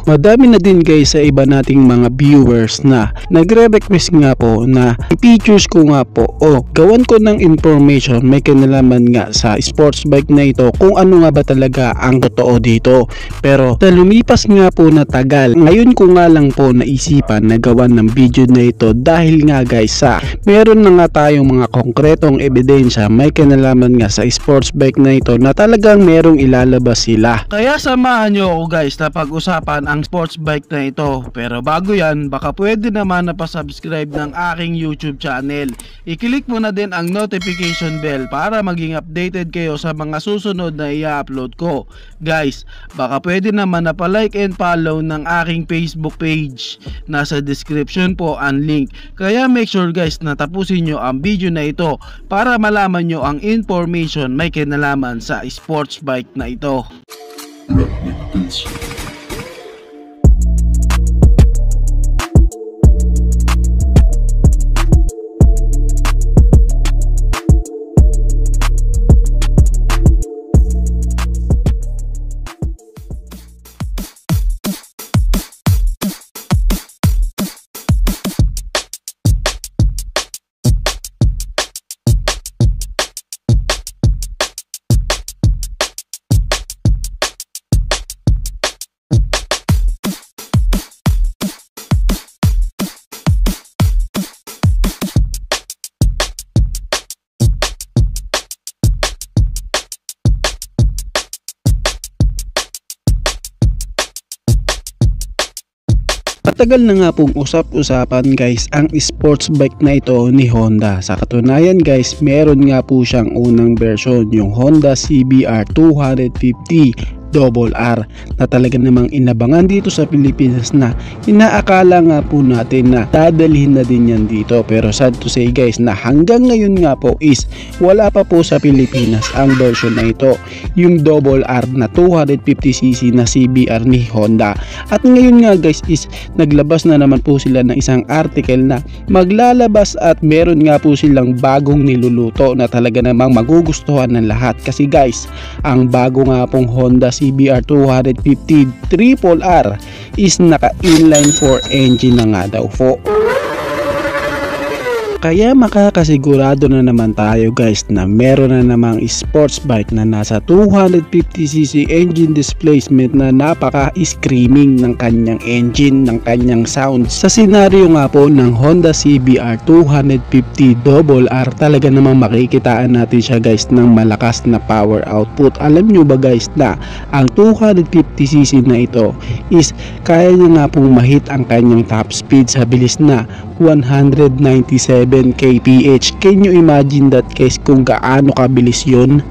Madami na din guys sa iba nating mga viewers na nagre-request nga po na i-features ko nga po o gawan ko ng information may kinalaman nga sa sports bike na ito kung ano nga ba talaga ang totoo dito. Pero sa lumipas nga po na tagal, ngayon ko nga lang po naisipan na gawan ng video na ito dahil nga guys sa meron na nga tayong mga konkretong ebidensya may kinalaman nga sa sports bike na ito na talagang merong ilalabas sila. Kaya samahan nyo ako guys na pag-usapan ang sports bike na ito. Pero bago yan, baka pwede naman na pa-subscribe ng aking YouTube channel. I-click mo na din ang notification bell para maging updated kayo sa mga susunod na i-upload ko. Guys, baka pwede naman na pa-like and follow ng aking Facebook page. Nasa description po ang link. Kaya make sure guys na tapusin nyo ang video na ito para malaman nyo ang information may kinalaman sa sports bike na ito. Matagal na nga pong usap-usapan guys ang sports bike na ito ni Honda. Sa katunayan guys, meron nga po siyang unang version, yung Honda CBR 250 RR na talaga namang inabangan dito sa Pilipinas na inaakala nga po natin na dadalhin na din yan dito. Pero sad to say guys na hanggang ngayon nga po is wala pa po sa Pilipinas ang version na ito, yung RR na 250cc na CBR ni Honda. At ngayon nga guys is naglabas na naman po sila ng isang article na maglalabas at meron nga po silang bagong niluluto na talaga namang magugustuhan ng lahat. Kasi guys, ang bago nga pong Honda CBR 250 RRR is naka inline 4 engine na nga daw po. Kaya makakasigurado na naman tayo guys na meron na namang sports bike na nasa 250cc engine displacement na napaka-screaming ng kanyang engine, ng kanyang sound. Sa senaryo nga po ng Honda CBR 250 RR, talaga namang makikitaan natin siya guys ng malakas na power output. Alam nyo ba guys na ang 250cc na ito is kaya niya nga pong mahit ang kanyang top speed sa bilis na 197 kph. Can you imagine that guys kung gaano kabilis yun?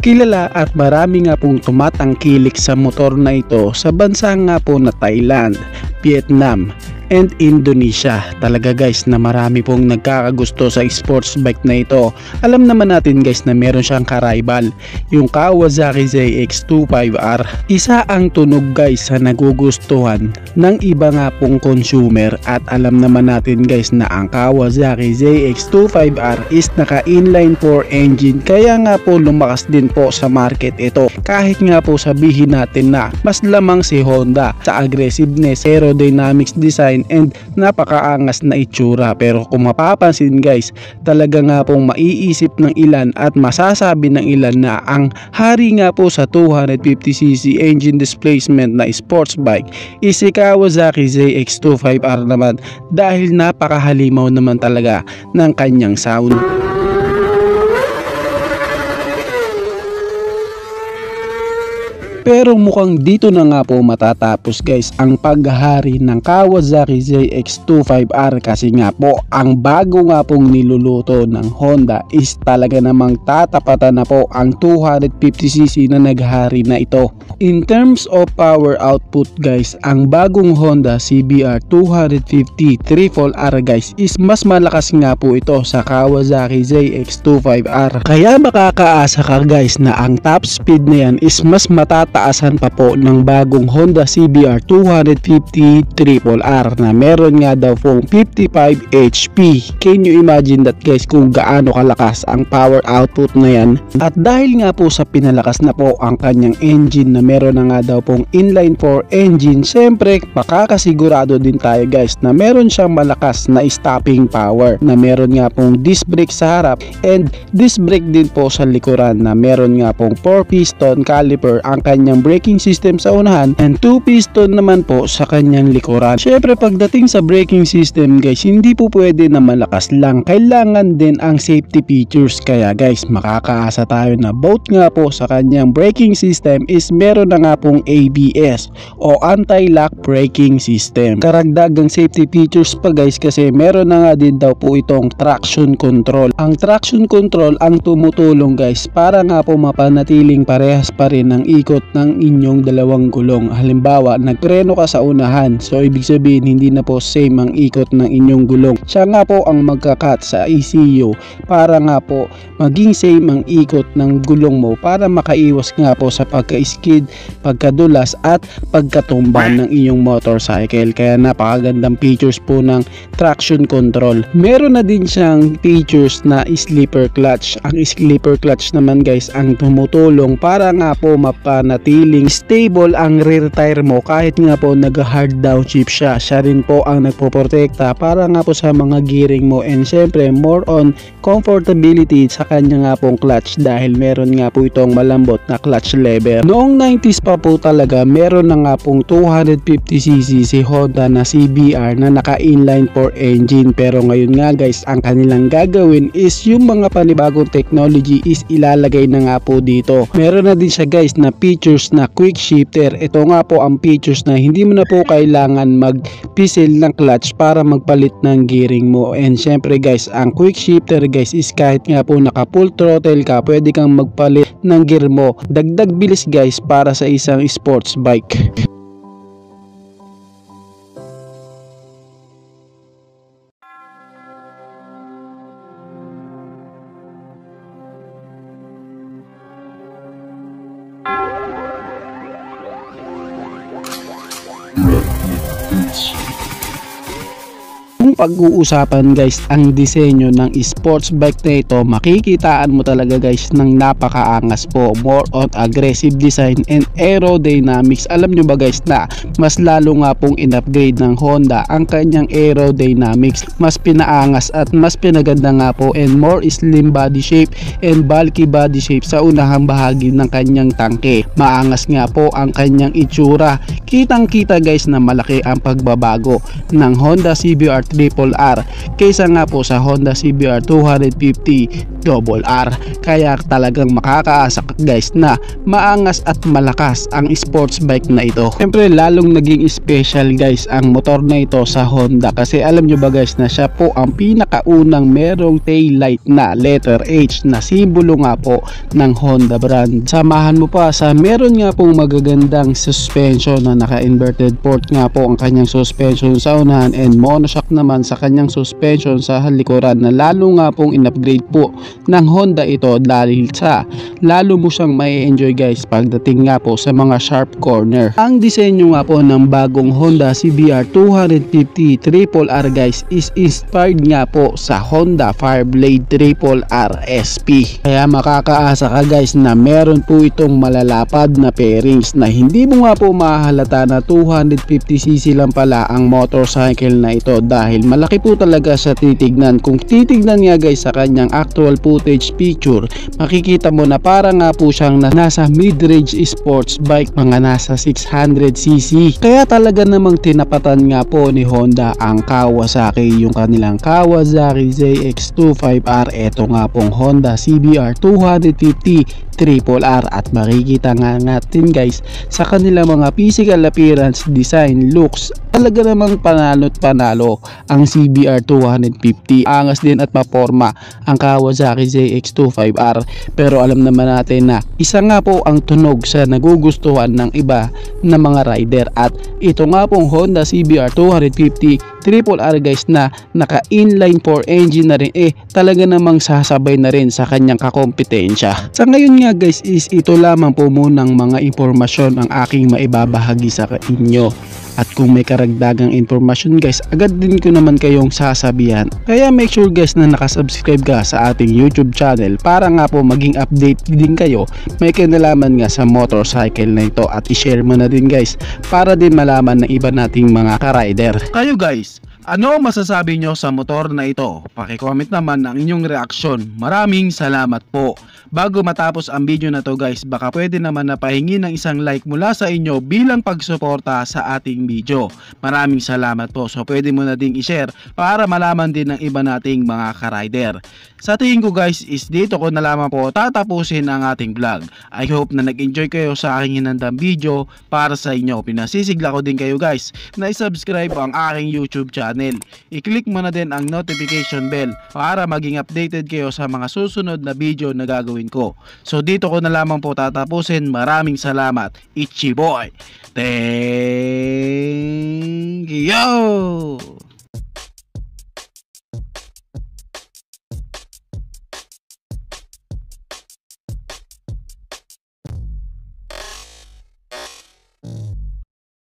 Kilala at marami nga pong tumatangkilik sa motor na ito sa bansa nga po na Thailand, Vietnam, and Indonesia. Talaga guys na marami pong nagkakagusto sa sports bike na ito. Alam naman natin guys na meron siyang ka-rival, yung Kawasaki ZX-25R. Isa ang tunog guys sa nagugustuhan ng iba nga pong consumer, at alam naman natin guys na ang Kawasaki ZX-25R is naka inline 4 engine, kaya nga po lumakas din po sa market ito. Kahit nga po sabihin natin na mas lamang si Honda sa aggressiveness, aerodynamics design, and napakaangas na itsura, pero kung mapapansin guys, talaga nga pong maiisip ng ilan at masasabi ng ilan na ang hari nga po sa 250cc engine displacement na sports bike is si Kawasaki ZX-25R naman, dahil napakahalimaw naman talaga ng kanyang sound. Pero mukhang dito na nga po matatapos guys ang paghahari ng Kawasaki ZX-25R kasi nga po ang bago nga pong niluluto ng Honda is talaga namang tatapatan na po ang 250cc na naghari na ito. In terms of power output guys, ang bagong Honda CBR 250 RR guys is mas malakas nga po ito sa Kawasaki ZX-25R. Kaya makakaasa ka guys na ang top speed na yan is mas matataasan pa po ng bagong Honda CBR 250 RR na meron nga daw pong 55 HP. Can you imagine that guys kung gaano kalakas ang power output na yan? At dahil nga po sa pinalakas na po ang kanyang engine na meron na nga daw pong inline 4 engine, syempre makakasigurado din tayo guys na meron siyang malakas na stopping power, na meron nga pong disc brake sa harap and disc brake din po sa likuran, na meron nga pong 4 piston caliper ang kanyang braking system sa unahan and 2 piston naman po sa kanyang likuran. Syempre pagdating sa braking system guys, hindi po pwede na malakas lang, kailangan din ang safety features. Kaya guys makakaasa tayo na both nga po sa kanyang braking system is meron na nga pong ABS o anti-lock braking system. Karagdagang safety features pa guys kasi meron na nga din daw po itong traction control. Ang traction control ang tumutulong guys para nga po mapanatiling parehas pa rin ang ikot ng inyong dalawang gulong. Halimbawa nagpreno ka sa unahan, so ibig sabihin hindi na po same ang ikot ng inyong gulong. Siya nga po ang magkakat sa ECU para nga po maging same ang ikot ng gulong mo para makaiwas nga po sa pagka-skid, pagkadulas at pagkatumba ng inyong motorcycle. Kaya napakagandang features po ng traction control. Meron na din siyang features na sleeper clutch. Ang sleeper clutch naman guys ang tumutulong para nga po mapanatiling stable ang rear tire mo kahit nga po nag-hard downshift siya. Siya rin po ang nagpoprotekta para nga po sa mga gearing mo and syempre more on comfortability sa kanya nga pong clutch dahil meron nga po itong malambot na clutch lever. Noong 90s pa po talaga meron na nga pong 250cc si Honda na CBR na naka inline 4 engine, pero ngayon nga guys ang kanilang gagawin is yung mga panibagong technology is ilalagay na nga po dito. Meron na din siya guys na features na quick shifter. Ito nga po ang features na hindi mo na po kailangan mag-pisil ng clutch para magpalit ng gearing mo. And syempre guys ang quick shifter guys is kahit nga po naka full throttle ka, pwede kang magpalit ng gear mo. Dagdag bilis guys para sa isang sports bike. Kung pag-uusapan guys ang disenyo ng sports bike na ito, makikitaan mo talaga guys ng napakaangas po. More on aggressive design and aerodynamics. Alam nyo ba guys na mas lalo nga pong in-upgrade ng Honda ang kanyang aerodynamics. Mas pinaangas at mas pinaganda nga po and more slim body shape and bulky body shape sa unahang bahagi ng kanyang tangke. Maangas nga po ang kanyang itsura. Kitang kita guys na malaki ang pagbabago ng Honda CBR RRR kaysa nga po sa Honda CBR 250 RR. Kaya talagang makakaasa guys na maangas at malakas ang sports bike na ito. Siyempre lalong naging special guys ang motor na ito sa Honda kasi alam nyo ba guys na siya po ang pinakaunang merong tail light na letter H na simbolo nga po ng Honda brand. Samahan mo pa sa meron nga pong magagandang suspension na naka-inverted port nga po ang kanyang suspension sa unahan and monoshock naman sa kanyang suspension sa halikuran na lalo nga pong in-upgrade po ng Honda ito dahil sa lalo mo siyang may enjoy guys pagdating nga po sa mga sharp corner. Ang disenyo nga po ng bagong Honda CBR 250 RRR guys is inspired nga po sa Honda Fireblade RRR SP. Kaya makakaasa ka guys na meron po itong malalapad na pairings na hindi mo nga po mahalata na 250cc lang pala ang motorcycle na ito dahil dahil malaki po talaga sa titignan. Kung titignan nga guys sa kanyang actual footage picture, makikita mo na para nga po siyang nasa mid-range sports bike, mga nasa 600cc. Kaya talaga namang tinapatan nga po ni Honda ang Kawasaki, yung kanilang Kawasaki ZX25R. Ito nga pong Honda CBR 250 RRR at makikita nga natin guys sa kanilang mga physical appearance, design, looks, talaga namang panalo't panalo ang CBR 250. Angas din at maporma ang Kawasaki ZX25R, pero alam naman natin na isa nga po ang tunog sa nagugustuhan ng iba na mga rider, at ito nga pong Honda CBR 250 RRR guys na naka inline 4 engine na rin, talaga namang sasabay na rin sa kanyang kakompetensya. Sa ngayon nga guys is ito lamang po munang mga impormasyon ang aking maibabahagi sa inyo, at kung may karagdagang impormasyon guys, agad din ko naman kayong sasabihan. Kaya make sure guys na nakasubscribe ka sa ating YouTube channel para nga po maging update din kayo may kinalaman nga sa motorcycle na ito, at i-share mo na din guys para din malaman ng iba nating mga ka-rider. Kayo guys, ano masasabi nyo sa motor na ito? Paki-comment naman ang inyong reaksyon. Maraming salamat po. Bago matapos ang video na to guys, baka pwede naman na pahingi ng isang like mula sa inyo bilang pagsuporta sa ating video. Maraming salamat po. So pwede mo na ding i-share para malaman din ng iba nating mga ka-rider. Sa tingin ko guys is dito ko na lamang po tatapusin ang ating vlog. I hope na nag-enjoy kayo sa aking hinandang video para sa inyo. Pinasisigla ko din kayo guys na i-subscribe ang aking YouTube channel. I-click mo na din ang notification bell para maging updated kayo sa mga susunod na video na gagawin ko. So dito ko na lamang po tatapusin. Maraming salamat. Ichi boy. Thank you.